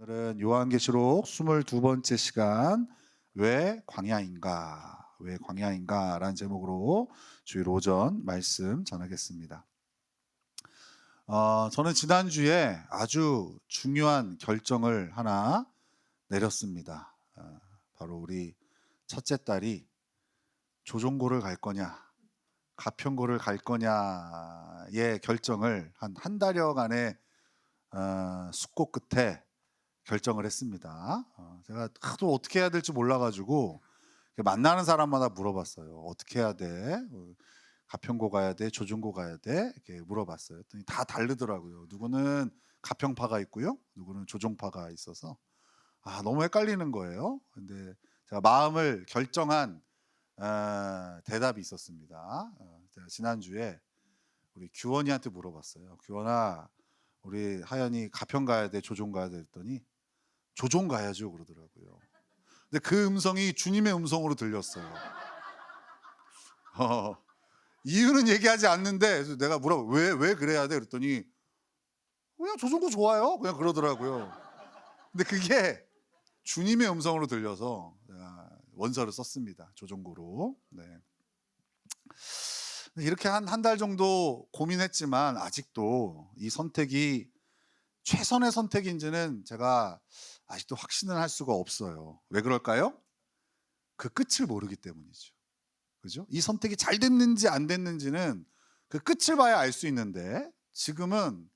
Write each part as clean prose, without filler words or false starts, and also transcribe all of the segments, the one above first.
오늘은 요한계시록 22번째 시간 왜 광야인가? 왜 광야인가? 라는 제목으로 주일 오전 말씀 전하겠습니다. 저는 지난주에 아주 중요한 결정을 하나 내렸습니다. 바로 우리 첫째 딸이 조종고를 갈 거냐 가평고를 갈 거냐의 결정을 한 달여간의 숙고 끝에 결정을 했습니다. 제가 하도 어떻게 해야 될지 몰라가지고 만나는 사람마다 물어봤어요. 어떻게 해야 돼? 가평고 가야 돼? 조중고 가야 돼? 이렇게 물어봤어요. 그랬더니 다 다르더라고요. 누구는 가평파가 있고요, 누구는 조종파가 있어서 너무 헷갈리는 거예요. 근데 제가 마음을 결정한 대답이 있었습니다. 제가 지난주에 우리 규원이한테 물어봤어요. 규원아, 우리 하연이 가평 가야 돼? 조종 가야 돼? 했더니 조종 가야죠 그러더라고요. 근데 그 음성이 주님의 음성으로 들렸어요. 이유는 얘기하지 않는데, 그래서 내가 왜 그래야 돼? 그랬더니 그냥 조종고 좋아요, 그냥 그러더라고요. 근데 그게 주님의 음성으로 들려서 제가 원서를 썼습니다. 조종고로. 네. 이렇게 한 달 정도 고민했지만 아직도 이 선택이 최선의 선택인지는 제가 아직도 확신을 할 수가 없어요. 왜 그럴까요? 그 끝을 모르기 때문이죠. 그죠? 이 선택이 잘 됐는지 안 됐는지는 그 끝을 봐야 알 수 있는데 지금은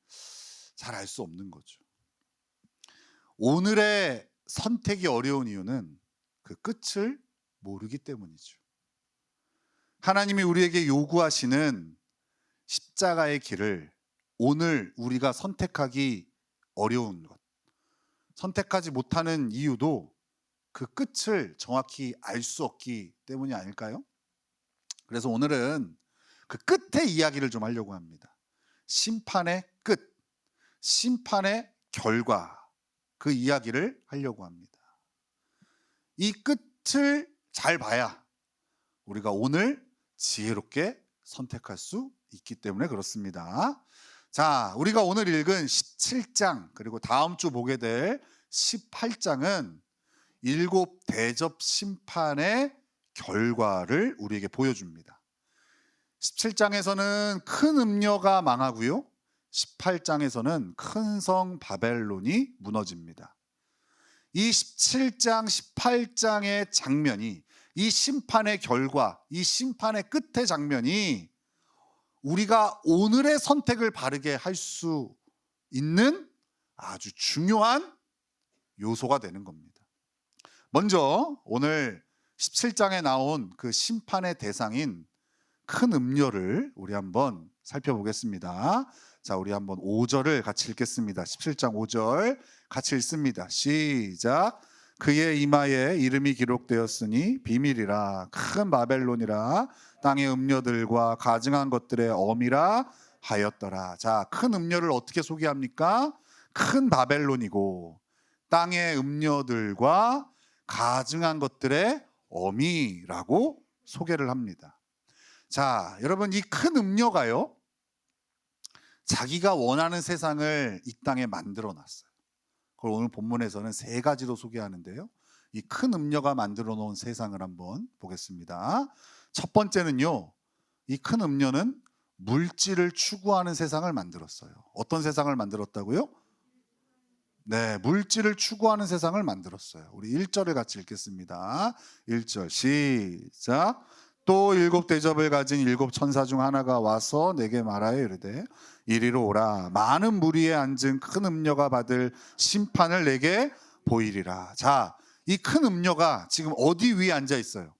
잘 알 수 없는 거죠. 오늘의 선택이 어려운 이유는 그 끝을 모르기 때문이죠. 하나님이 우리에게 요구하시는 십자가의 길을 오늘 우리가 선택하기 어려운 것, 선택하지 못하는 이유도 그 끝을 정확히 알 수 없기 때문이 아닐까요? 그래서 오늘은 그 끝의 이야기를 좀 하려고 합니다. 심판의 끝, 심판의 결과, 그 이야기를 하려고 합니다. 이 끝을 잘 봐야 우리가 오늘 지혜롭게 선택할 수 있기 때문에 그렇습니다. 자, 우리가 오늘 읽은 17장 그리고 다음 주 보게 될 18장은 일곱 대접 심판의 결과를 우리에게 보여줍니다. 17장에서는 큰 음녀가 망하고요, 18장에서는 큰 성 바벨론이 무너집니다. 이 17장, 18장의 장면이, 이 심판의 결과, 이 심판의 끝의 장면이 우리가 오늘의 선택을 바르게 할 수 있는 아주 중요한 요소가 되는 겁니다. 먼저 오늘 17장에 나온 그 심판의 대상인 큰 음녀를 우리 한번 살펴보겠습니다. 자, 우리 한번 5절을 같이 읽겠습니다. 17장 5절 같이 읽습니다. 시작. 그의 이마에 이름이 기록되었으니 비밀이라, 큰 바벨론이라, 땅의 음녀들과 가증한 것들의 엄이라 하였더라. 자, 큰 음녀를 어떻게 소개합니까? 큰 바벨론이고 땅의 음녀들과 가증한 것들의 어미라고 소개를 합니다. 자, 여러분, 이 큰 음녀가요, 자기가 원하는 세상을 이 땅에 만들어 놨어요. 그걸 오늘 본문에서는 세 가지로 소개하는데요, 이 큰 음녀가 만들어 놓은 세상을 한번 보겠습니다. 첫 번째는요, 이 큰 음녀는 물질을 추구하는 세상을 만들었어요. 어떤 세상을 만들었다고요? 네, 물질을 추구하는 세상을 만들었어요. 우리 1절을 같이 읽겠습니다. 1절 시작. 또 일곱 대접을 가진 일곱 천사 중 하나가 와서 내게 말하여 이르되 이리로 오라, 많은 무리에 앉은 큰 음녀가 받을 심판을 내게 보이리라. 자, 이 큰 음녀가 지금 어디 위에 앉아 있어요?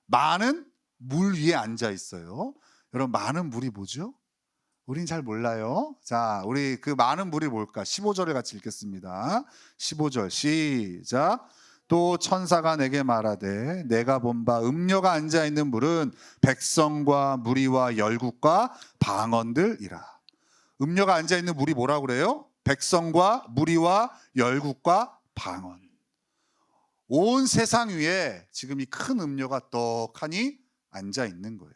많은 물 위에 앉아 있어요. 여러분, 많은 물이 뭐죠? 우린 잘 몰라요. 자, 우리 그 많은 물이 뭘까? 15절을 같이 읽겠습니다. 15절 시작. 또 천사가 내게 말하되 내가 본 바 음녀가 앉아있는 물은 백성과 무리와 열국과 방언들이라. 음녀가 앉아있는 물이 뭐라고 그래요? 백성과 무리와 열국과 방언. 온 세상 위에 지금 이 큰 음녀가 떡하니 앉아있는 거예요.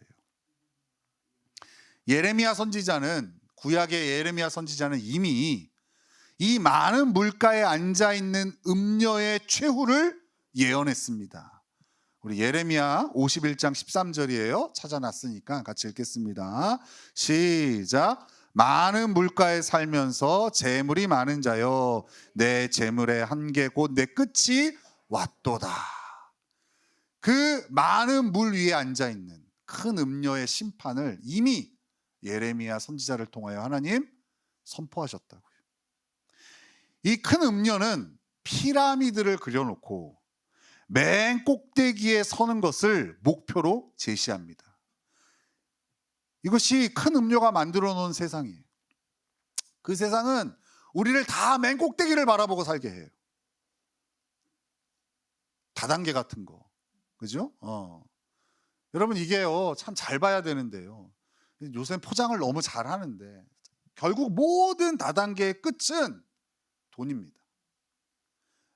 예레미야 선지자는, 구약의 예레미야 선지자는 이미 이 많은 물가에 앉아 있는 음녀의 최후를 예언했습니다. 우리 예레미야 51장 13절이에요. 찾아놨으니까 같이 읽겠습니다. 시작. 많은 물가에 살면서 재물이 많은 자여, 내 재물의 한계 곧 내 끝이 왔도다. 그 많은 물 위에 앉아 있는 큰 음녀의 심판을 이미 예레미야 선지자를 통하여 하나님 선포하셨다고요. 이 큰 음녀는 피라미드를 그려놓고 맨 꼭대기에 서는 것을 목표로 제시합니다. 이것이 큰 음료가 만들어 놓은 세상이에요. 그 세상은 우리를 다 맨 꼭대기를 바라보고 살게 해요. 다단계 같은 거. 그죠? 여러분 이게요, 참 잘 봐야 되는데요. 요새 포장을 너무 잘 하는데 결국 모든 다단계의 끝은 돈입니다.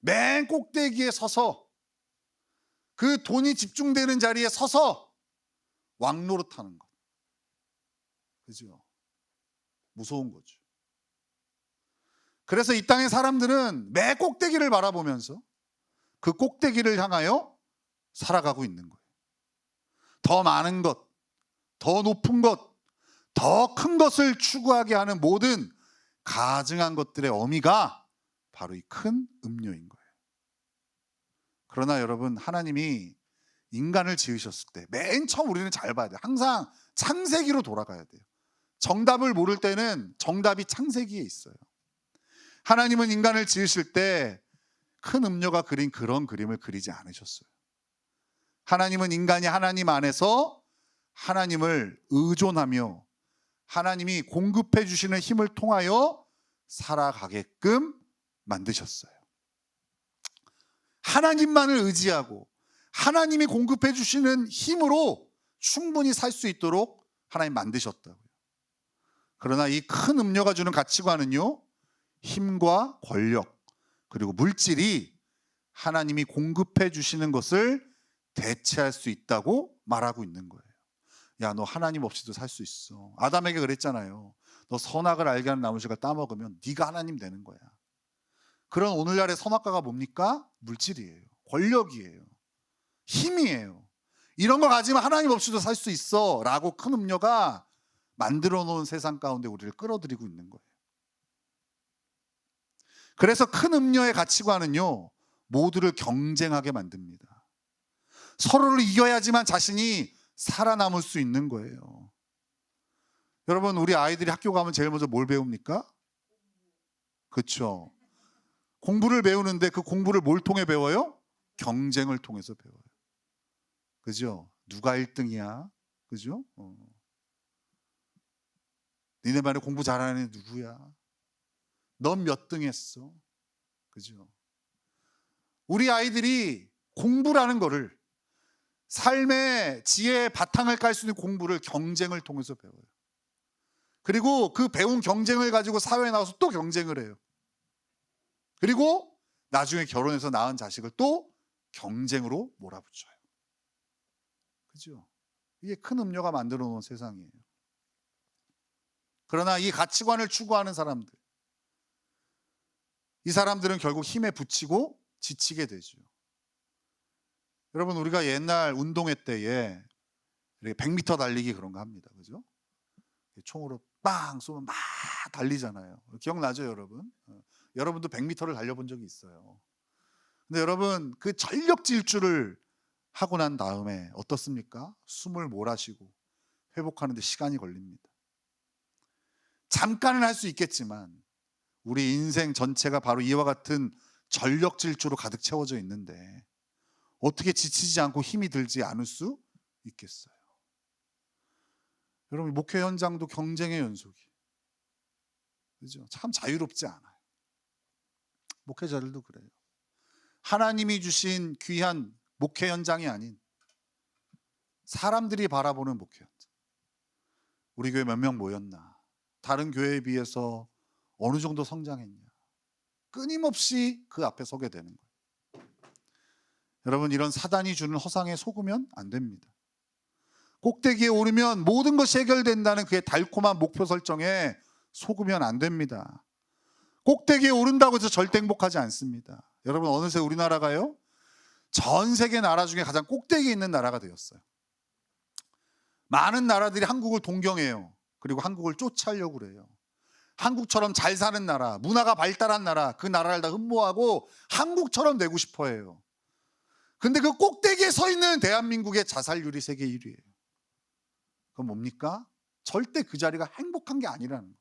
맨 꼭대기에 서서 그 돈이 집중되는 자리에 서서 왕노릇하는 것. 그죠? 무서운 거죠. 그래서 이 땅의 사람들은 맨 꼭대기를 바라보면서 그 꼭대기를 향하여 살아가고 있는 거예요. 더 많은 것, 더 높은 것, 더 큰 것을 추구하게 하는 모든 가증한 것들의 어미가 바로 이 큰 음료인 거예요. 그러나 여러분, 하나님이 인간을 지으셨을 때 맨 처음 우리는 잘 봐야 돼요. 항상 창세기로 돌아가야 돼요. 정답을 모를 때는 정답이 창세기에 있어요. 하나님은 인간을 지으실 때 큰 음료가 그린 그런 그림을 그리지 않으셨어요. 하나님은 인간이 하나님 안에서 하나님을 의존하며 하나님이 공급해 주시는 힘을 통하여 살아가게끔 만드셨어요. 하나님만을 의지하고 하나님이 공급해 주시는 힘으로 충분히 살 수 있도록 하나님 만드셨다고요. 그러나 이 큰 음료가 주는 가치관은요, 힘과 권력 그리고 물질이 하나님이 공급해 주시는 것을 대체할 수 있다고 말하고 있는 거예요. 야, 너 하나님 없이도 살 수 있어. 아담에게 그랬잖아요. 너 선악을 알게 하는 나무식을 따먹으면 네가 하나님 되는 거야. 그런 오늘날의 선악과가 뭡니까? 물질이에요. 권력이에요. 힘이에요. 이런 거 가지면 하나님 없이도 살 수 있어 라고 큰 음료가 만들어 놓은 세상 가운데 우리를 끌어들이고 있는 거예요. 그래서 큰 음료의 가치관은요, 모두를 경쟁하게 만듭니다. 서로를 이겨야지만 자신이 살아남을 수 있는 거예요. 여러분, 우리 아이들이 학교 가면 제일 먼저 뭘 배웁니까? 그렇죠. 공부를 배우는데 그 공부를 뭘 통해 배워요? 경쟁을 통해서 배워요. 그죠? 누가 1등이야? 그죠? 니네 반에 공부 잘하는 애 누구야? 넌 몇 등 했어? 그죠? 우리 아이들이 공부라는 거를, 삶의 지혜의 바탕을 깔 수 있는 공부를 경쟁을 통해서 배워요. 그리고 그 배운 경쟁을 가지고 사회에 나와서 또 경쟁을 해요. 그리고 나중에 결혼해서 낳은 자식을 또 경쟁으로 몰아붙여요. 그죠? 이게 큰 음료가 만들어 놓은 세상이에요. 그러나 이 가치관을 추구하는 사람들, 이 사람들은 결국 힘에 부치고 지치게 되죠. 여러분, 우리가 옛날 운동회 때에 100m 달리기 그런 거 합니다. 그죠? 총으로 빵 쏘면 막 달리잖아요. 기억나죠, 여러분? 여러분도 100m를 달려본 적이 있어요. 근데 여러분, 그 전력 질주를 하고 난 다음에 어떻습니까? 숨을 몰아쉬고 회복하는데 시간이 걸립니다. 잠깐은 할 수 있겠지만 우리 인생 전체가 바로 이와 같은 전력 질주로 가득 채워져 있는데 어떻게 지치지 않고 힘이 들지 않을 수 있겠어요? 여러분, 목회 현장도 경쟁의 연속이에요. 그죠? 참 자유롭지 않아요. 목회자들도 그래요. 하나님이 주신 귀한 목회 현장이 아닌 사람들이 바라보는 목회 현장. 우리 교회 몇 명 모였나? 다른 교회에 비해서 어느 정도 성장했냐? 끊임없이 그 앞에 서게 되는 거예요. 여러분, 이런 사단이 주는 허상에 속으면 안 됩니다. 꼭대기에 오르면 모든 것이 해결된다는 그의 달콤한 목표 설정에 속으면 안 됩니다. 꼭대기에 오른다고 해서 절대 행복하지 않습니다. 여러분, 어느새 우리나라가요, 전 세계 나라 중에 가장 꼭대기에 있는 나라가 되었어요. 많은 나라들이 한국을 동경해요. 그리고 한국을 쫓아려고 그래요. 한국처럼 잘 사는 나라, 문화가 발달한 나라, 그 나라를 다 흠모하고 한국처럼 되고 싶어 해요. 근데 그 꼭대기에 서 있는 대한민국의 자살률이 세계 1위예요. 그건 뭡니까? 절대 그 자리가 행복한 게 아니라는 거예요.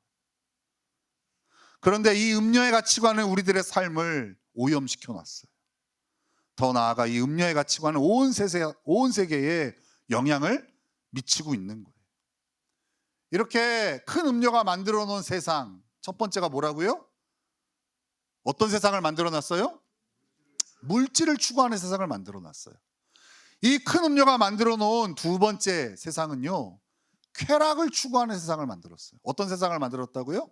그런데 이 음녀의 가치관은 우리들의 삶을 오염시켜 놨어요. 더 나아가 이 음녀의 가치관은 온 세계에 영향을 미치고 있는 거예요. 이렇게 큰 음녀가 만들어 놓은 세상, 첫 번째가 뭐라고요? 어떤 세상을 만들어 놨어요? 물질을 추구하는 세상을 만들어 놨어요. 이 큰 음녀가 만들어 놓은 두 번째 세상은요, 쾌락을 추구하는 세상을 만들었어요. 어떤 세상을 만들었다고요?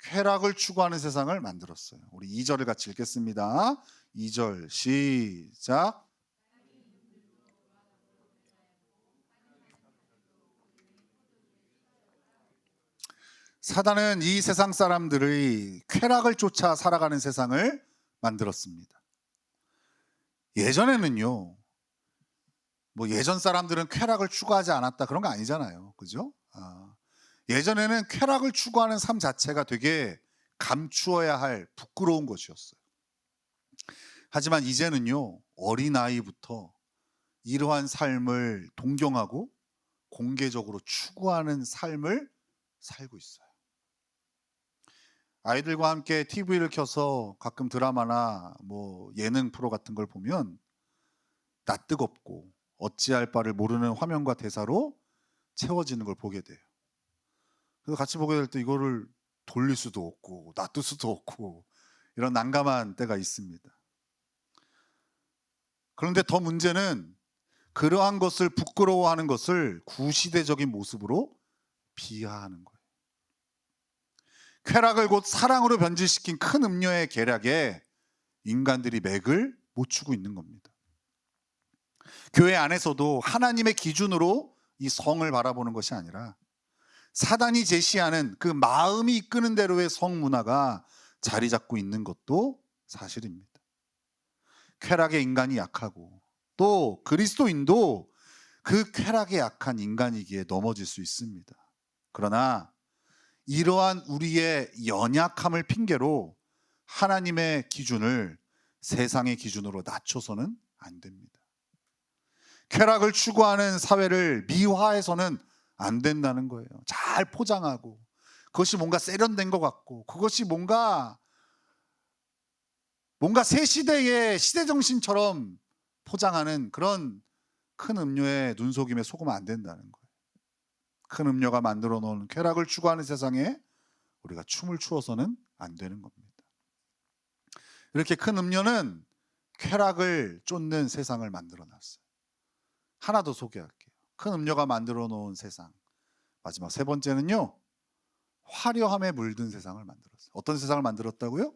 쾌락을 추구하는 세상을 만들었어요. 우리 2절을 같이 읽겠습니다. 2절 시작. 사단은 이 세상 사람들의 쾌락을 쫓아 살아가는 세상을 만들었습니다. 예전에는요, 뭐 예전 사람들은 쾌락을 추구하지 않았다 그런 거 아니잖아요. 그죠? 예전에는 쾌락을 추구하는 삶 자체가 되게 감추어야 할 부끄러운 것이었어요. 하지만 이제는요, 어린아이부터 이러한 삶을 동경하고 공개적으로 추구하는 삶을 살고 있어요. 아이들과 함께 TV를 켜서 가끔 드라마나 뭐 예능 프로 같은 걸 보면 낯뜨겁고 어찌할 바를 모르는 화면과 대사로 채워지는 걸 보게 돼요. 그래서 같이 보게 될 때 이거를 돌릴 수도 없고 놔둘 수도 없고 이런 난감한 때가 있습니다. 그런데 더 문제는 그러한 것을 부끄러워하는 것을 구시대적인 모습으로 비하하는 거예요. 쾌락을 곧 사랑으로 변질시킨 큰 음료의 계략에 인간들이 맥을 못 추고 있는 겁니다. 교회 안에서도 하나님의 기준으로 이 성을 바라보는 것이 아니라 사단이 제시하는 그 마음이 이끄는 대로의 성 문화가 자리 잡고 있는 것도 사실입니다. 쾌락에 인간이 약하고 또 그리스도인도 그 쾌락에 약한 인간이기에 넘어질 수 있습니다. 그러나 이러한 우리의 연약함을 핑계로 하나님의 기준을 세상의 기준으로 낮춰서는 안 됩니다. 쾌락을 추구하는 사회를 미화해서는 안 된다는 거예요. 잘 포장하고 그것이 뭔가 세련된 것 같고 그것이 뭔가 새 시대의 시대정신처럼 포장하는 그런 큰 음료에 눈속임에 속으면 안 된다는 거예요. 큰 음료가 만들어 놓은 쾌락을 추구하는 세상에 우리가 춤을 추어서는 안 되는 겁니다. 이렇게 큰 음료는 쾌락을 쫓는 세상을 만들어 놨어요. 하나 더 소개할게요. 큰 음료가 만들어 놓은 세상. 마지막 세 번째는요, 화려함에 물든 세상을 만들었어요. 어떤 세상을 만들었다고요?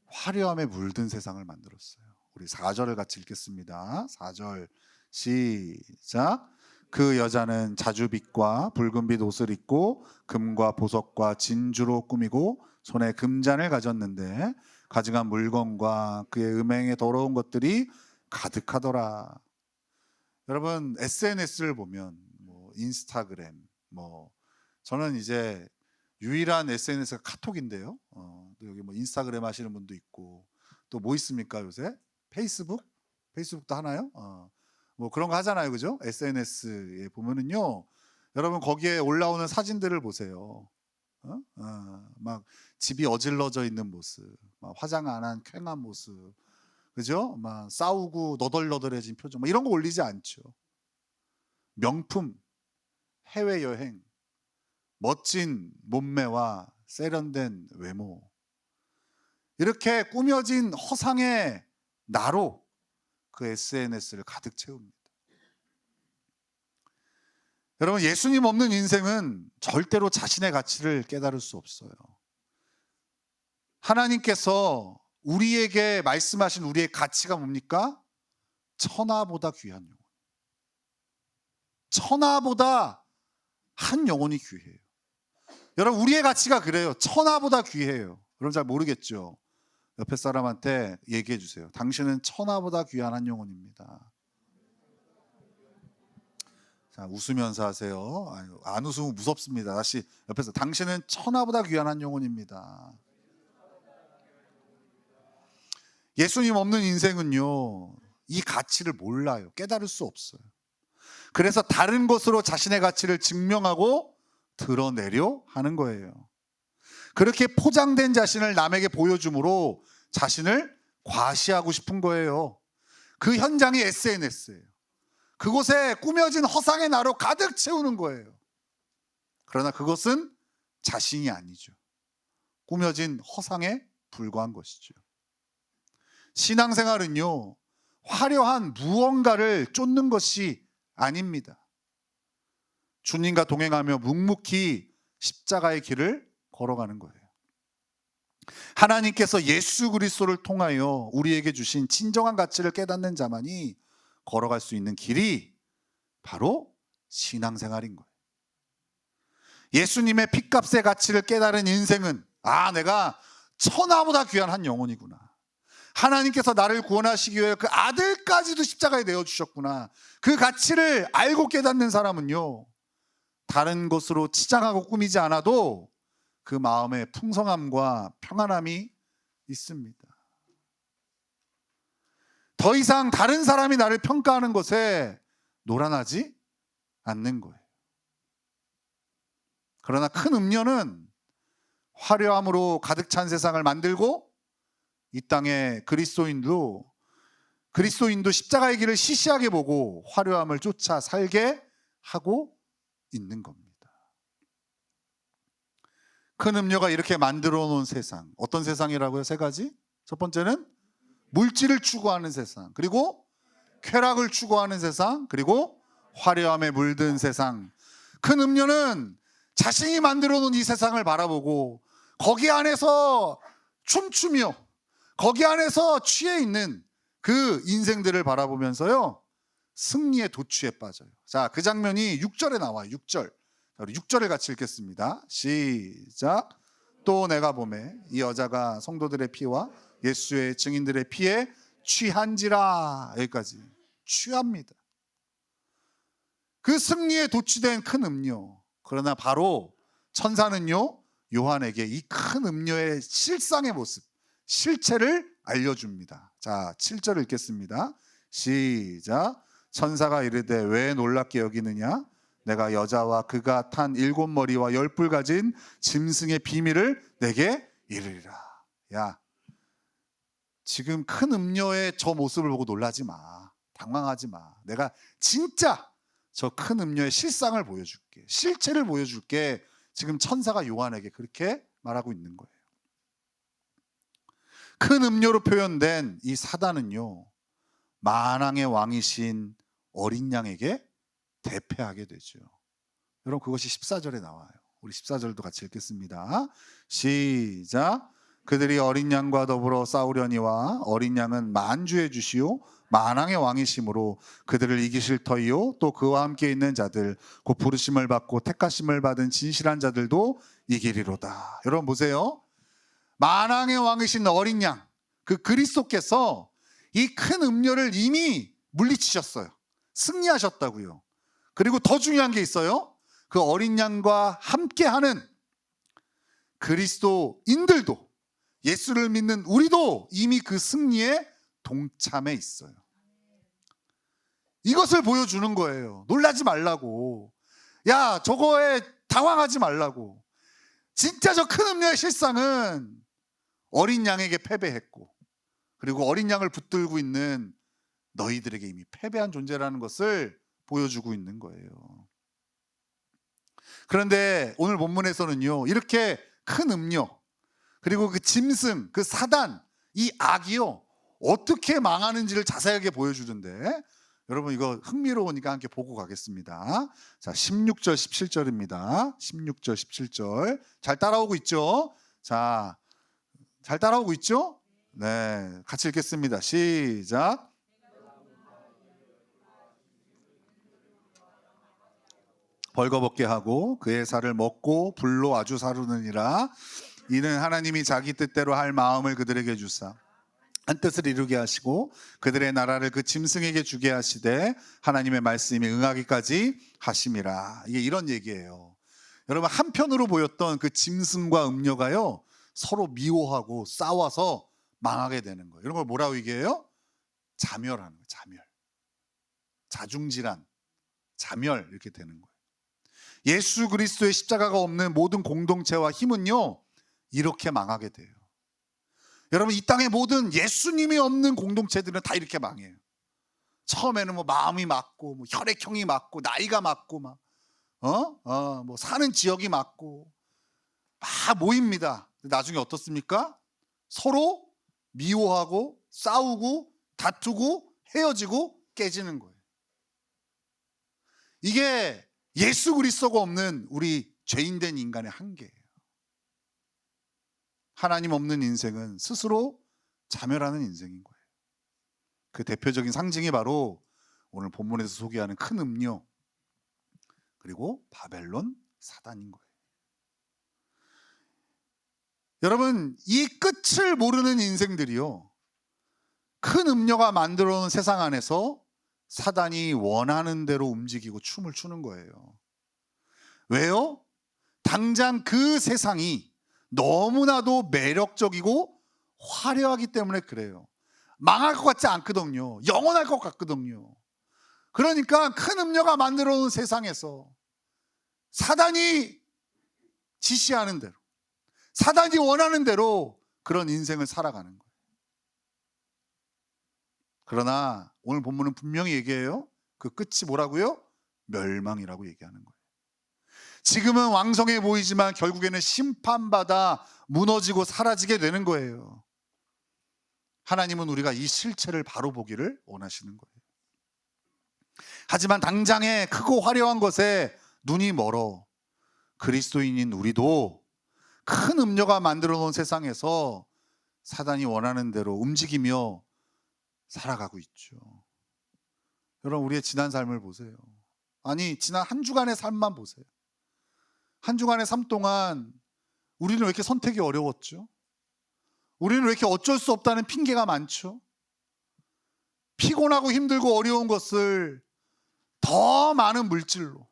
화려함에 물든 세상을 만들었어요. 우리 4절을 같이 읽겠습니다. 4절 시작. 그 여자는 자주빛과 붉은빛 옷을 입고 금과 보석과 진주로 꾸미고 손에 금잔을 가졌는데 가증한 물건과 그의 음행에 더러운 것들이 가득하더라. 여러분, SNS를 보면 뭐 인스타그램, 뭐 저는 이제 유일한 SNS가 카톡인데요. 여기 뭐 인스타그램 하시는 분도 있고 또 뭐 있습니까 요새? 페이스북? 페이스북도 하나요? 뭐 그런 거 하잖아요, 그죠? SNS에 보면은요, 여러분 거기에 올라오는 사진들을 보세요. 막 집이 어질러져 있는 모습, 막 화장 안 한 쾌한 모습, 그죠? 막 싸우고 너덜너덜해진 표정, 막 이런 거 올리지 않죠. 명품, 해외 여행, 멋진 몸매와 세련된 외모, 이렇게 꾸며진 허상의 나로 그 SNS를 가득 채웁니다. 여러분, 예수님 없는 인생은 절대로 자신의 가치를 깨달을 수 없어요. 하나님께서 우리에게 말씀하신 우리의 가치가 뭡니까? 천하보다 귀한 영혼. 천하보다 한 영혼이 귀해요. 여러분, 우리의 가치가 그래요. 천하보다 귀해요. 여러분 잘 모르겠죠? 옆에 사람한테 얘기해 주세요. 당신은 천하보다 귀한 한 영혼입니다. 자, 웃으면서 하세요. 아유, 안 웃으면 무섭습니다. 다시 옆에서 당신은 천하보다 귀한 한 영혼입니다. 예수님 없는 인생은요, 이 가치를 몰라요. 깨달을 수 없어요. 그래서 다른 것으로 자신의 가치를 증명하고 드러내려 하는 거예요. 그렇게 포장된 자신을 남에게 보여줌으로 자신을 과시하고 싶은 거예요. 그 현장이 SNS예요. 그곳에 꾸며진 허상의 나로 가득 채우는 거예요. 그러나 그것은 자신이 아니죠. 꾸며진 허상에 불과한 것이죠. 신앙생활은요, 화려한 무언가를 쫓는 것이 아닙니다. 주님과 동행하며 묵묵히 십자가의 길을 걸어가는 거예요. 하나님께서 예수 그리스도를 통하여 우리에게 주신 진정한 가치를 깨닫는 자만이 걸어갈 수 있는 길이 바로 신앙생활인 거예요. 예수님의 핏값의 가치를 깨달은 인생은 내가 천하보다 귀한 한 영혼이구나. 하나님께서 나를 구원하시기 위해 그 아들까지도 십자가에 내어주셨구나. 그 가치를 알고 깨닫는 사람은요, 다른 것으로 치장하고 꾸미지 않아도 그 마음에 풍성함과 평안함이 있습니다. 더 이상 다른 사람이 나를 평가하는 것에 노란하지 않는 거예요. 그러나 큰 음료는 화려함으로 가득 찬 세상을 만들고 이 땅의 그리스도인도 십자가의 길을 시시하게 보고 화려함을 쫓아 살게 하고 있는 겁니다. 큰 음료가 이렇게 만들어 놓은 세상, 어떤 세상이라고요? 세 가지. 첫 번째는 물질을 추구하는 세상, 그리고 쾌락을 추구하는 세상, 그리고 화려함에 물든 세상. 큰 음료는 자신이 만들어 놓은 이 세상을 바라보고 거기 안에서 춤추며 거기 안에서 취해 있는 그 인생들을 바라보면서요, 승리의 도취에 빠져요. 자, 그 장면이 6절에 나와요. 6절. 우리 6절을 같이 읽겠습니다. 시작. 또 내가 보매 이 여자가 성도들의 피와 예수의 증인들의 피에 취한지라. 여기까지. 취합니다. 그 승리에 도취된 큰 음료. 그러나 바로 천사는요, 요한에게 이 큰 음료의 실상의 모습, 실체를 알려줍니다. 자, 7절을 읽겠습니다. 시작. 천사가 이르되 왜 놀랍게 여기느냐? 내가 여자와 그가 탄 7머리와 10뿔 가진 짐승의 비밀을 내게 이르리라. 야, 지금 큰 음료의 저 모습을 보고 놀라지 마. 당황하지 마. 내가 진짜 저 큰 음료의 실상을 보여줄게. 실체를 보여줄게. 지금 천사가 요한에게 그렇게 말하고 있는 거예요. 큰 음료로 표현된 이 사단은요, 만왕의 왕이신 어린 양에게 대패하게 되죠. 여러분, 그것이 14절에 나와요. 우리 14절도 같이 읽겠습니다. 시작. 그들이 어린 양과 더불어 싸우려니와 어린 양은 만주의 주시오 만왕의 왕이심으로 그들을 이기실 터이요 또 그와 함께 있는 자들 곧 부르심을 받고 택하심을 받은 진실한 자들도 이기리로다. 여러분 보세요. 만왕의 왕이신 어린 양, 그 그리스도께서 이 큰 음료를 이미 물리치셨어요. 승리하셨다고요. 그리고 더 중요한 게 있어요. 그 어린 양과 함께하는 그리스도인들도, 예수를 믿는 우리도 이미 그 승리에 동참해 있어요. 이것을 보여주는 거예요. 놀라지 말라고. 야, 저거에 당황하지 말라고. 진짜 저 큰 음료의 실상은 어린 양에게 패배했고, 그리고 어린 양을 붙들고 있는 너희들에게 이미 패배한 존재라는 것을 보여주고 있는 거예요. 그런데 오늘 본문에서는요, 이렇게 큰 음료, 그리고 그 짐승, 그 사단, 이 악이요, 어떻게 망하는지를 자세하게 보여주던데, 여러분 이거 흥미로우니까 함께 보고 가겠습니다. 자, 16절 17절입니다. 16절 17절 잘 따라오고 있죠? 자, 잘 따라오고 있죠? 네, 같이 읽겠습니다. 시작. 벌거벗게 하고 그의 살을 먹고 불로 아주 사르느니라. 이는 하나님이 자기 뜻대로 할 마음을 그들에게 주사 한 뜻을 이루게 하시고 그들의 나라를 그 짐승에게 주게 하시되 하나님의 말씀이 응하기까지 하심이라. 이게 이런 얘기예요. 여러분, 한편으로 보였던 그 짐승과 음녀가요 서로 미워하고 싸워서 망하게 되는 거예요. 이런 걸 뭐라고 얘기해요? 자멸하는 거예요. 자멸. 자중질환, 자멸, 이렇게 되는 거예요. 예수 그리스도의 십자가가 없는 모든 공동체와 힘은요 이렇게 망하게 돼요. 여러분, 이 땅의 모든 예수님이 없는 공동체들은 다 이렇게 망해요. 처음에는 뭐 마음이 맞고 뭐 혈액형이 맞고 나이가 맞고 막 뭐 사는 지역이 맞고 막 모입니다. 나중에 어떻습니까? 서로 미워하고 싸우고 다투고 헤어지고 깨지는 거예요. 이게 예수 그리스도가 없는 우리 죄인된 인간의 한계예요. 하나님 없는 인생은 스스로 자멸하는 인생인 거예요. 그 대표적인 상징이 바로 오늘 본문에서 소개하는 큰 음료 그리고 바벨론 사단인 거예요. 여러분, 이 끝을 모르는 인생들이요 큰 음료가 만들어 놓은 세상 안에서 사단이 원하는 대로 움직이고 춤을 추는 거예요. 왜요? 당장 그 세상이 너무나도 매력적이고 화려하기 때문에 그래요. 망할 것 같지 않거든요. 영원할 것 같거든요. 그러니까 큰 음료가 만들어 놓은 세상에서 사단이 지시하는 대로, 사단이 원하는 대로 그런 인생을 살아가는 거예요. 그러나 오늘 본문은 분명히 얘기해요. 그 끝이 뭐라고요? 멸망이라고 얘기하는 거예요. 지금은 왕성해 보이지만 결국에는 심판받아 무너지고 사라지게 되는 거예요. 하나님은 우리가 이 실체를 바로 보기를 원하시는 거예요. 하지만 당장의 크고 화려한 것에 눈이 멀어 그리스도인인 우리도 큰 음료가 만들어 놓은 세상에서 사단이 원하는 대로 움직이며 살아가고 있죠. 여러분, 우리의 지난 삶을 보세요. 아니, 지난 한 주간의 삶만 보세요. 한 주간의 삶 동안 우리는 왜 이렇게 선택이 어려웠죠? 우리는 왜 이렇게 어쩔 수 없다는 핑계가 많죠? 피곤하고 힘들고 어려운 것을 더 많은 물질로,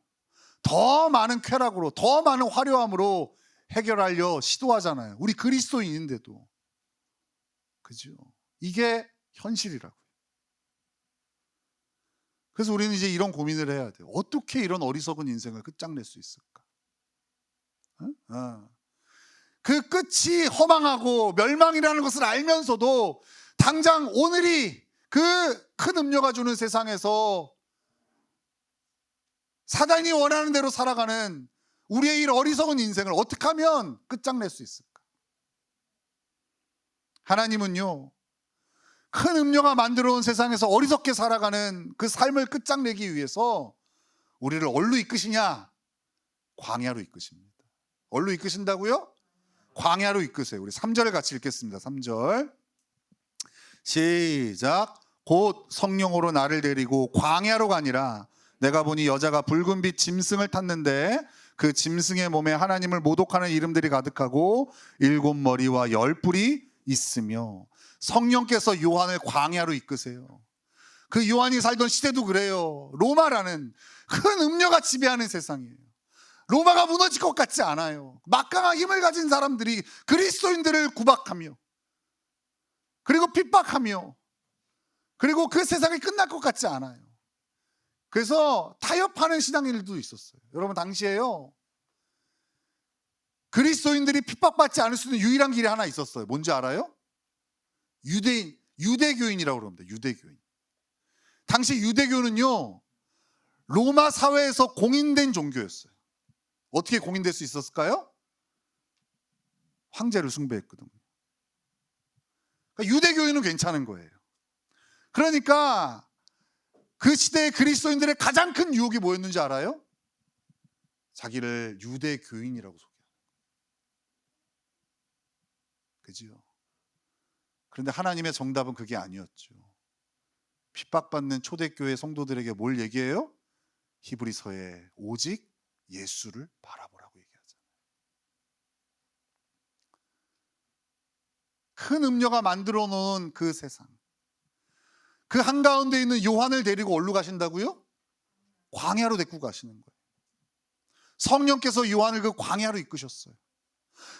더 많은 쾌락으로, 더 많은 화려함으로 해결하려 시도하잖아요. 우리 그리스도인인데도. 그죠? 이게 현실이라고요. 그래서 우리는 이제 이런 고민을 해야 돼요. 어떻게 이런 어리석은 인생을 끝장낼 수 있을까? 그 끝이 허망하고 멸망이라는 것을 알면서도 당장 오늘이 그 큰 음료가 주는 세상에서 사단이 원하는 대로 살아가는 우리의 이 어리석은 인생을 어떻게 하면 끝장낼 수 있을까? 하나님은요 큰 음료가 만들어 온 세상에서 어리석게 살아가는 그 삶을 끝장내기 위해서 우리를 어디로 이끄시냐? 광야로 이끄십니다. 어디로 이끄신다고요? 광야로 이끄세요. 우리 3절을 같이 읽겠습니다. 3절 시작. 곧 성령으로 나를 데리고 광야로 가니라. 내가 보니 여자가 붉은 빛 짐승을 탔는데 그 짐승의 몸에 하나님을 모독하는 이름들이 가득하고 7머리와 10뿔이 있으며. 성령께서 요한을 광야로 이끄세요. 그 요한이 살던 시대도 그래요. 로마라는 큰 음료가 지배하는 세상이에요. 로마가 무너질 것 같지 않아요. 막강한 힘을 가진 사람들이 그리스도인들을 구박하며 그리고 핍박하며 그리고 그 세상이 끝날 것 같지 않아요. 그래서 타협하는 신앙인들도 있었어요. 여러분, 당시에요 그리스도인들이 핍박받지 않을 수 있는 유일한 길이 하나 있었어요. 뭔지 알아요? 유대교인이라고 그럽니다. 유대교인. 당시 유대교는요 로마 사회에서 공인된 종교였어요. 어떻게 공인될 수 있었을까요? 황제를 숭배했거든요. 그러니까 유대교인은 괜찮은 거예요. 그러니까 그 시대의 그리스도인들의 가장 큰 유혹이 뭐였는지 알아요? 자기를 유대교인이라고 소개하는 거예요. 그죠? 그런데 하나님의 정답은 그게 아니었죠. 핍박받는 초대교회 성도들에게 뭘 얘기해요? 히브리서에 오직 예수를 바라보라고 얘기하잖아요. 큰 음녀가 만들어 놓은 그 세상, 그 한가운데 있는 요한을 데리고 어디로 가신다고요? 광야로 데리고 가시는 거예요. 성령께서 요한을 그 광야로 이끄셨어요.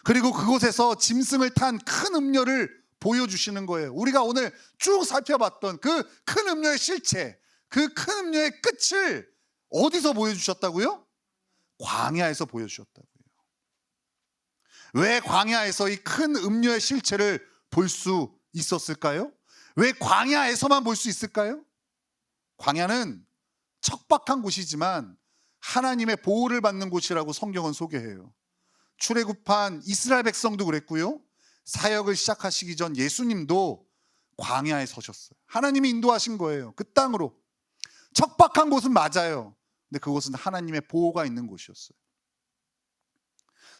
그리고 그곳에서 짐승을 탄 큰 음녀를 보여주시는 거예요. 우리가 오늘 쭉 살펴봤던 그 큰 음녀의 실체, 그 큰 음녀의 끝을 어디서 보여주셨다고요? 광야에서 보여주셨다고요. 왜 광야에서 이 큰 음녀의 실체를 볼 수 있었을까요? 왜 광야에서만 볼 수 있을까요? 광야는 척박한 곳이지만 하나님의 보호를 받는 곳이라고 성경은 소개해요. 출애굽한 이스라엘 백성도 그랬고요, 사역을 시작하시기 전 예수님도 광야에 서셨어요. 하나님이 인도하신 거예요. 그 땅으로. 척박한 곳은 맞아요. 근데 그곳은 하나님의 보호가 있는 곳이었어요.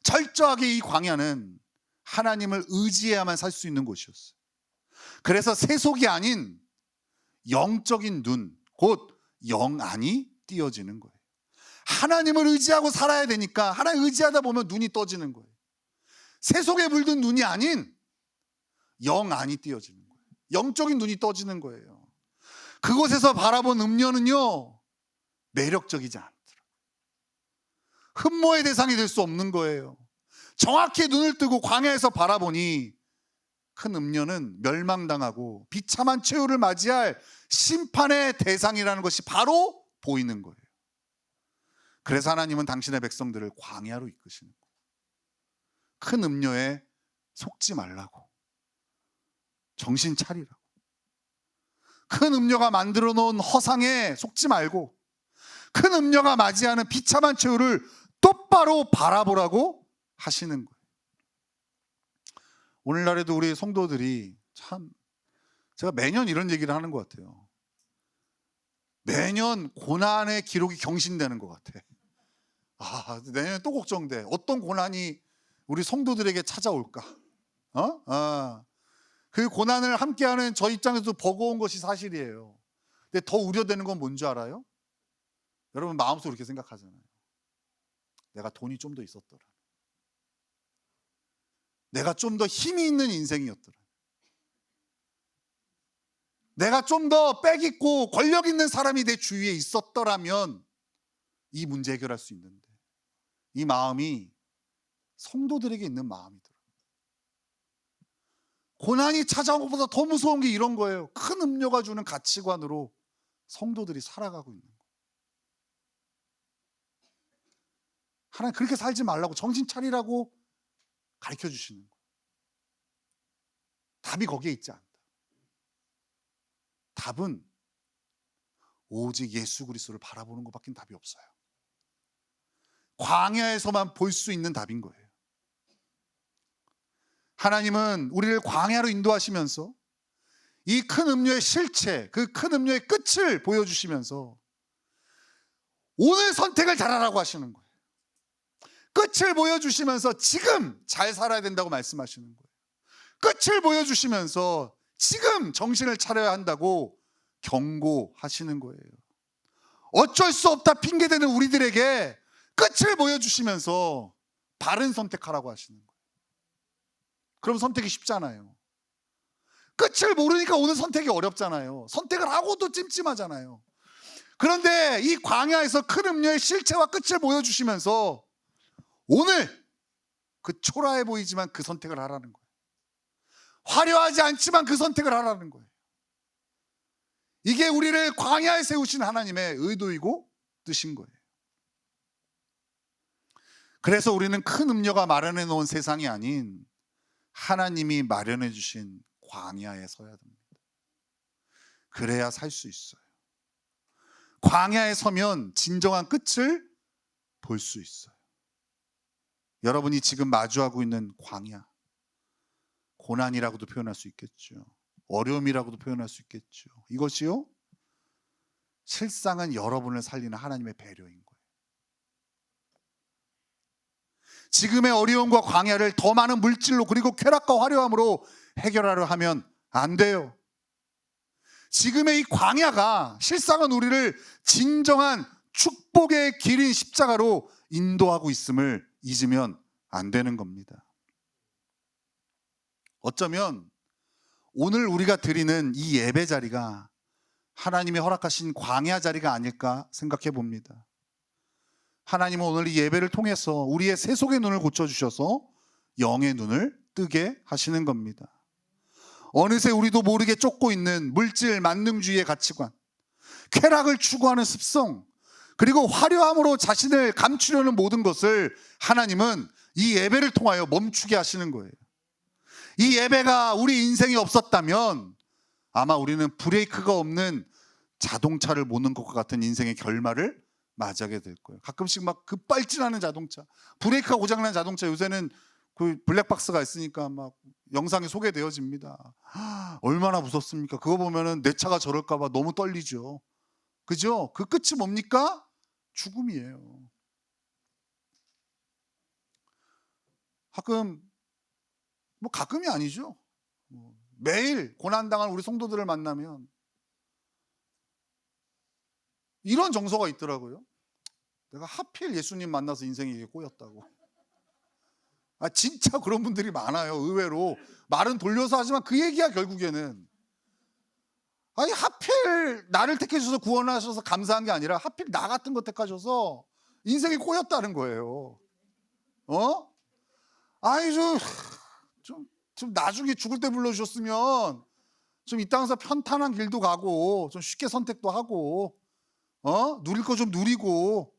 철저하게 이 광야는 하나님을 의지해야만 살 수 있는 곳이었어요. 그래서 세속이 아닌 영적인 눈, 곧 영안이 띄어지는 거예요. 하나님을 의지하고 살아야 되니까 하나님 의지하다 보면 눈이 떠지는 거예요. 세속에 물든 눈이 아닌 영안이 띄어지는 거예요. 영적인 눈이 떠지는 거예요. 그곳에서 바라본 음녀는요, 매력적이지 않더라고요. 흠모의 대상이 될 수 없는 거예요. 정확히 눈을 뜨고 광야에서 바라보니 큰 음녀는 멸망당하고 비참한 최후를 맞이할 심판의 대상이라는 것이 바로 보이는 거예요. 그래서 하나님은 당신의 백성들을 광야로 이끄시는 거예요. 큰 음녀에 속지 말라고, 정신 차리라고, 큰 음녀가 만들어 놓은 허상에 속지 말고 큰 음녀가 맞이하는 비참한 최후를 똑바로 바라보라고 하시는 거예요. 오늘날에도 우리 성도들이 참, 제가 매년 이런 얘기를 하는 것 같아요. 매년 고난의 기록이 경신되는 것 같아. 내년에 또 걱정돼. 어떤 고난이 우리 성도들에게 찾아올까? 그 고난을 함께하는 저 입장에서도 버거운 것이 사실이에요. 근데 더 우려되는 건 뭔지 알아요? 여러분 마음속으로 이렇게 생각하잖아요. 내가 돈이 좀 더 있었더라, 내가 좀 더 힘이 있는 인생이었더라, 내가 좀 더 빽 있고 권력 있는 사람이 내 주위에 있었더라면 이 문제 해결할 수 있는데, 이 마음이 성도들에게 있는 마음이더라. 고난이 찾아온 것보다 더 무서운 게 이런 거예요. 큰 음료가 주는 가치관으로 성도들이 살아가고 있는 거예요. 하나님 그렇게 살지 말라고, 정신 차리라고 가르쳐 주시는 거예요. 답이 거기에 있지 않다. 답은 오직 예수 그리스도를 바라보는 것밖에 답이 없어요. 광야에서만 볼 수 있는 답인 거예요. 하나님은 우리를 광야로 인도하시면서 이 큰 음료의 실체, 그 큰 음료의 끝을 보여주시면서 오늘 선택을 잘하라고 하시는 거예요. 끝을 보여주시면서 지금 잘 살아야 된다고 말씀하시는 거예요. 끝을 보여주시면서 지금 정신을 차려야 한다고 경고하시는 거예요. 어쩔 수 없다 핑계대는 우리들에게 끝을 보여주시면서 바른 선택하라고 하시는 거예요. 그럼 선택이 쉽잖아요. 끝을 모르니까 오늘 선택이 어렵잖아요. 선택을 하고도 찜찜하잖아요. 그런데 이 광야에서 큰 음료의 실체와 끝을 보여주시면서 오늘 그 초라해 보이지만 그 선택을 하라는 거예요. 화려하지 않지만 그 선택을 하라는 거예요. 이게 우리를 광야에 세우신 하나님의 의도이고 뜻인 거예요. 그래서 우리는 큰 음료가 마련해 놓은 세상이 아닌 하나님이 마련해 주신 광야에 서야 됩니다. 그래야 살 수 있어요. 광야에 서면 진정한 끝을 볼 수 있어요. 여러분이 지금 마주하고 있는 광야, 고난이라고도 표현할 수 있겠죠. 어려움이라고도 표현할 수 있겠죠. 이것이요, 실상은 여러분을 살리는 하나님의 배려인 거예요. 지금의 어려움과 광야를 더 많은 물질로 그리고 쾌락과 화려함으로 해결하려 하면 안 돼요. 지금의 이 광야가 실상은 우리를 진정한 축복의 길인 십자가로 인도하고 있음을 잊으면 안 되는 겁니다. 어쩌면 오늘 우리가 드리는 이 예배 자리가 하나님이 허락하신 광야 자리가 아닐까 생각해 봅니다. 하나님은 오늘 이 예배를 통해서 우리의 세속의 눈을 고쳐주셔서 영의 눈을 뜨게 하시는 겁니다. 어느새 우리도 모르게 쫓고 있는 물질 만능주의의 가치관, 쾌락을 추구하는 습성, 그리고 화려함으로 자신을 감추려는 모든 것을 하나님은 이 예배를 통하여 멈추게 하시는 거예요. 이 예배가 우리 인생에 없었다면 아마 우리는 브레이크가 없는 자동차를 모는 것과 같은 인생의 결말을 맞이하게 될 거예요. 가끔씩 막 급발진하는 자동차, 브레이크가 고장난 자동차, 요새는 그 블랙박스가 있으니까 막 영상이 소개되어집니다. 얼마나 무섭습니까? 그거 보면은 내 차가 저럴까 봐 너무 떨리죠. 그죠? 그 끝이 뭡니까? 죽음이에요. 가끔이 아니죠. 매일 고난당한 우리 성도들을 만나면 이런 정서가 있더라고요. 내가 하필 예수님 만나서 인생이 이게 꼬였다고. 진짜 그런 분들이 많아요. 의외로 말은 돌려서 하지만 그 얘기야. 결국에는 하필 나를 택해주셔서 구원하셔서 감사한 게 아니라 하필 나 같은 거 택하셔서 인생이 꼬였다는 거예요. 좀 나중에 죽을 때 불러주셨으면 좀 이 땅에서 편탄한 길도 가고 좀 쉽게 선택도 하고 누릴 거 좀 누리고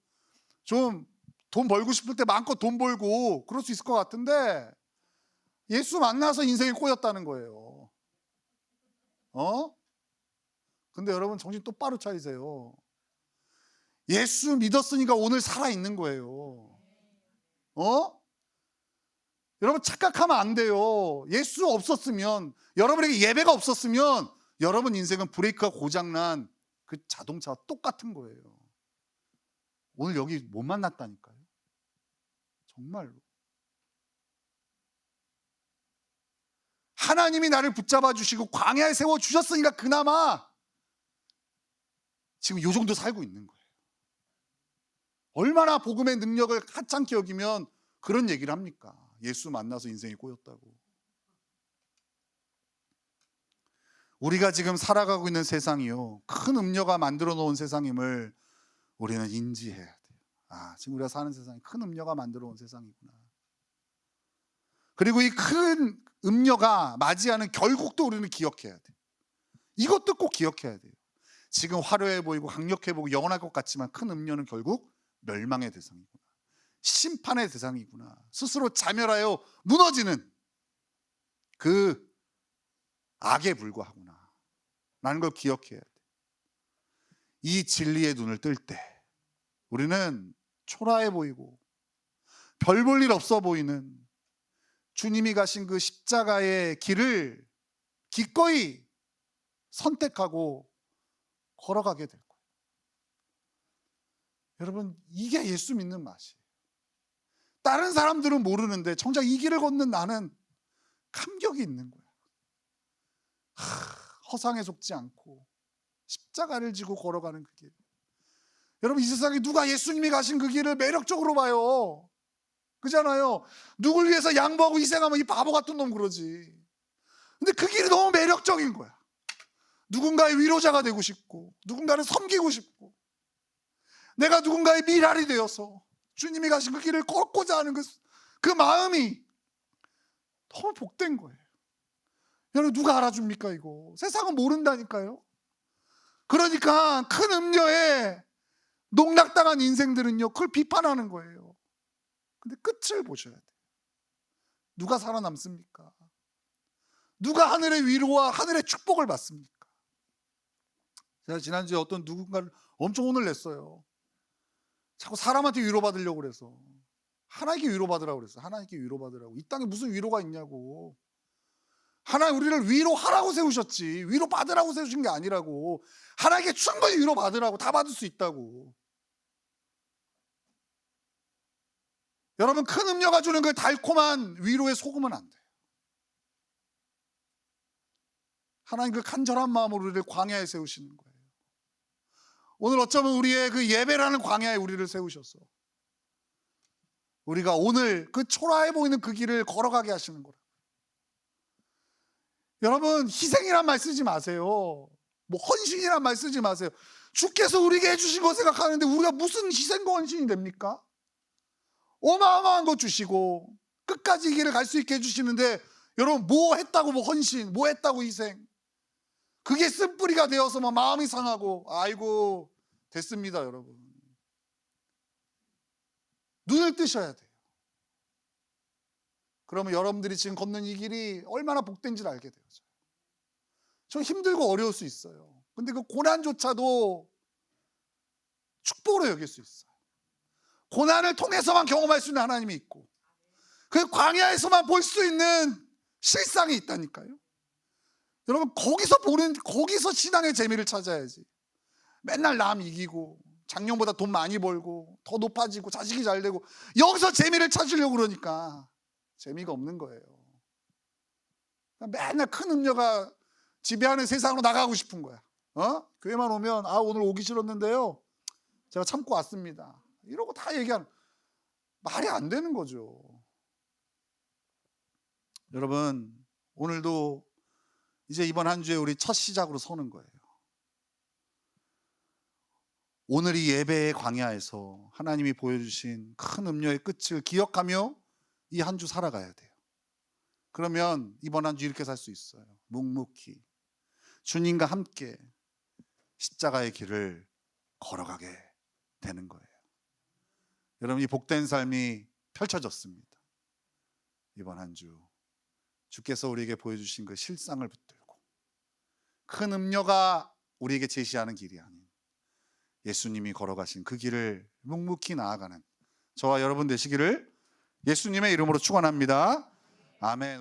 좀 돈 벌고 싶을 때 마음껏 돈 벌고 그럴 수 있을 것 같은데 예수 만나서 인생이 꼬였다는 거예요. 근데 여러분 정신 똑바로 차리세요. 예수 믿었으니까 오늘 살아있는 거예요. 여러분 착각하면 안 돼요. 예수 없었으면, 여러분에게 예배가 없었으면 여러분 인생은 브레이크가 고장난 그 자동차와 똑같은 거예요. 오늘 여기 못 만났다니까요. 정말로. 하나님이 나를 붙잡아 주시고 광야에 세워 주셨으니까 그나마 지금 이 정도 살고 있는 거예요. 얼마나 복음의 능력을 하찮게 여기면 그런 얘기를 합니까? 예수 만나서 인생이 꼬였다고. 우리가 지금 살아가고 있는 세상이요, 큰 음녀가 만들어 놓은 세상임을 우리는 인지해야 돼요. 지금 우리가 사는 세상이 큰 음녀가 만들어 놓은 세상이구나. 그리고 이 큰 음녀가 맞이하는 결국도 우리는 기억해야 돼요. 이것도 꼭 기억해야 돼요. 지금 화려해 보이고 강력해 보이고 영원할 것 같지만 큰 음녀는 결국 멸망의 대상이구나, 심판의 대상이구나, 스스로 자멸하여 무너지는 그 악에 불과하구나 라는 걸 기억해야 돼. 이 진리의 눈을 뜰 때 우리는 초라해 보이고 별 볼 일 없어 보이는 주님이 가신 그 십자가의 길을 기꺼이 선택하고 걸어가게 될 거예요. 여러분, 이게 예수 믿는 맛이에요. 다른 사람들은 모르는데 정작 이 길을 걷는 나는 감격이 있는 거야. 허상에 속지 않고 십자가를 지고 걸어가는 그 길. 여러분, 이 세상에 누가 예수님이 가신 그 길을 매력적으로 봐요? 그잖아요. 누굴 위해서 양보하고 희생하면 이 바보 같은 놈 그러지. 근데 그 길이 너무 매력적인 거야. 누군가의 위로자가 되고 싶고, 누군가를 섬기고 싶고, 내가 누군가의 미랄이 되어서 주님이 가신 그 길을 걷고자 하는 그 마음이 너무 복된 거예요. 여러분, 누가 알아줍니까 이거? 세상은 모른다니까요. 그러니까 큰 음녀에 농락당한 인생들은요, 그걸 비판하는 거예요. 근데 끝을 보셔야 돼요. 누가 살아남습니까? 누가 하늘의 위로와 하늘의 축복을 받습니까? 제가 지난주에 어떤 누군가를 엄청 혼을 냈어요. 자꾸 사람한테 위로받으려고 그래서. 하나님께 위로받으라고 그랬어요. 하나님께 위로받으라고. 이 땅에 무슨 위로가 있냐고. 하나님 우리를 위로하라고 세우셨지, 위로받으라고 세우신 게 아니라고. 하나님께 충분히 위로받으라고. 다 받을 수 있다고. 여러분, 큰 음료가 주는 그 달콤한 위로에 속으면 안 돼요. 하나님 그 간절한 마음으로 우리를 광야에 세우시는 거예요. 오늘 어쩌면 우리의 그 예배라는 광야에 우리를 세우셔서 우리가 오늘 그 초라해 보이는 그 길을 걸어가게 하시는 거라. 여러분, 희생이란 말 쓰지 마세요. 뭐 헌신이란 말 쓰지 마세요. 주께서 우리에게 해주신 거 생각하는데 우리가 무슨 희생과 헌신이 됩니까? 어마어마한 거 주시고 끝까지 이 길을 갈 수 있게 해주시는데, 여러분 뭐 했다고 뭐 헌신, 뭐 했다고 희생, 그게 쓴뿌리가 되어서 막 마음이 상하고, 아이고 됐습니다. 여러분, 눈을 뜨셔야 돼요. 그러면 여러분들이 지금 걷는 이 길이 얼마나 복된지를 알게 돼요. 저 힘들고 어려울 수 있어요. 근데 그 고난조차도 축복으로 여길 수 있어요. 고난을 통해서만 경험할 수 있는 하나님이 있고, 그 광야에서만 볼 수 있는 실상이 있다니까요. 여러분, 거기서 신앙의 재미를 찾아야지. 맨날 남 이기고 작년보다 돈 많이 벌고 더 높아지고 자식이 잘 되고, 여기서 재미를 찾으려고 그러니까 재미가 없는 거예요. 맨날 큰 음료가 지배하는 세상으로 나가고 싶은 거야. 교회만 오면 오늘 오기 싫었는데요, 제가 참고 왔습니다, 이러고 다 얘기하는, 말이 안 되는 거죠. 여러분, 오늘도 이제 이번 한 주에 우리 첫 시작으로 서는 거예요. 오늘 이 예배의 광야에서 하나님이 보여주신 큰 음료의 끝을 기억하며 이 한 주 살아가야 돼요. 그러면 이번 한 주 이렇게 살 수 있어요. 묵묵히 주님과 함께 십자가의 길을 걸어가게 되는 거예요. 여러분, 이 복된 삶이 펼쳐졌습니다. 이번 한 주 주께서 우리에게 보여주신 그 실상을 붙들고, 큰 음료가 우리에게 제시하는 길이 아닌 예수님이 걸어가신 그 길을 묵묵히 나아가는 저와 여러분 되시기를 예수님의 이름으로 축원합니다. 아멘.